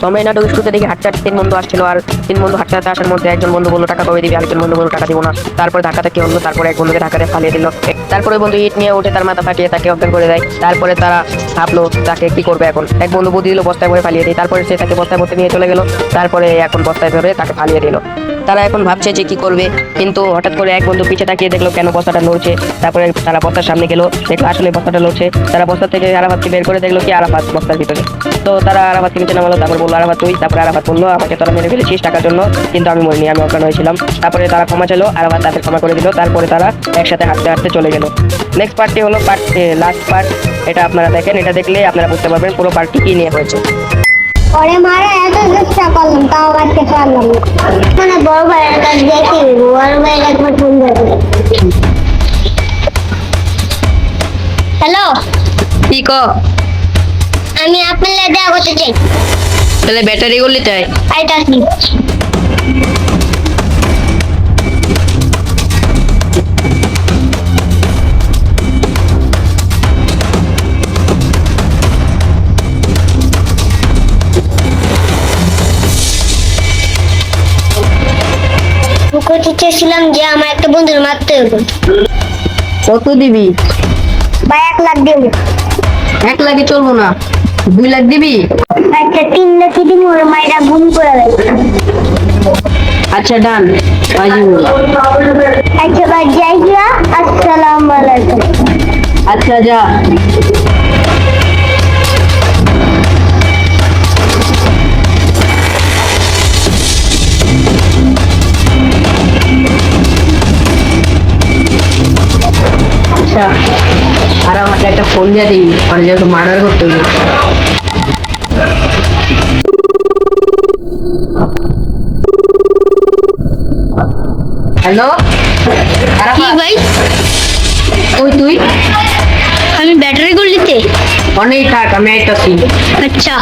তো আমরা এই নাটকের শুরুতে দেখি হাঁটতে হাঁটতে তিন বন্ধু আসছিল, আর তিন বন্ধু হাঁটতে হাঁটতে আসার মধ্যে একজন বন্ধু বললো টাকা কবে দিবি, আরেকজন বন্ধু বললো টাকা দিব না। তারপরে ধাক্কাতে কি হলো, তারপরে এক বন্ধুকে ধাক্কাতে ফালিয়ে দিল। তারপরে বন্ধু ইট নিয়ে উঠে তার মাথা ফাটিয়ে তাকে অজ্ঞান করে দেয়। তারপরে তারা ভাবলো তাকে কি করবে এখন। এক বন্ধু বুদ্ধি দিল বস্তায় করে ফালিয়ে দিই, তারপরে সে তাকে বস্তায় ভর্তি নিয়ে চলে গেল। তারপরে এখন বস্তায় ধরে তাকে ফালিয়ে দিল। তারা এখন ভাবছে যে কি করবে, কিন্তু হঠাৎ করে এক বন্ধু পিছে তাকিয়ে দেখলো কেন বস্তাটা নড়ছে। তারপরে তারা বস্তার সামনে গেল, দেখলো আসলে বস্তাটা নড়ছে। তারা বস্তা থেকে আরাফাতকে বের করে দেখলো কি আরাফাত বস্তার ভিতরে। তো তারা আরাফাতকে নিচে নামালো, তারপর বললো আরাফাত তুই। তারপরে আরাফাত বললো আমাকে তোরা মেরে ফেলেছিস টাকার জন্য, কিন্তু আমি মরিনি, আমি অজ্ঞান হয়েছিলাম। তারপরে তারা ক্ষমা চাইলো, আরাফাত তাদের ক্ষমা করে দিল। তারপরে তারা একসাথে হাঁটতে হাঁটতে চলে গেল। নেক্সট পার্টটি হলো লাস্ট পার্ট। এটা আপনারা দেখেন, এটা দেখলে আপনারা বুঝতে পারবেন পুরো পার্টটি কি নিয়ে হয়েছে। ওরে মারা এত চেষ্টা করলাম তাও বাঁচতে পারলাম না। মানে বড় ভাইয়ের কাছে দেখি বড় ভাইয়ের একবার ফোন করে। হ্যালো, কি ক? আমি আপনার সাথে দেখা করতে চাই। তাহলে ব্যাটারি গুলি চাই। এটা কি? করতে চেয়েছিলাম যে আমার একটা বন্ধুর মারতে হবে। কত দিবি? বা 1 লাখ দেবো। 1 লাখে চলবো না, 2 লাখ দিবি? আচ্ছা 3 লাখ দিন ওর মায়েরা গুম করে দেয়। আচ্ছা ডান। আচ্ছা ভাই যাই গিয়া। আসসালামু আলাইকুম। আচ্ছা যা। আচ্ছা, আর আমাকে একটা ফোন দিয়ে দিই, আর যেহেতু মার্ডার করতে হবে। হ্যালো কি ভাই? ওই তুই আমি ব্যাটারি গুলিতে। অনেক থাক, আমি আইতাছি। আচ্ছা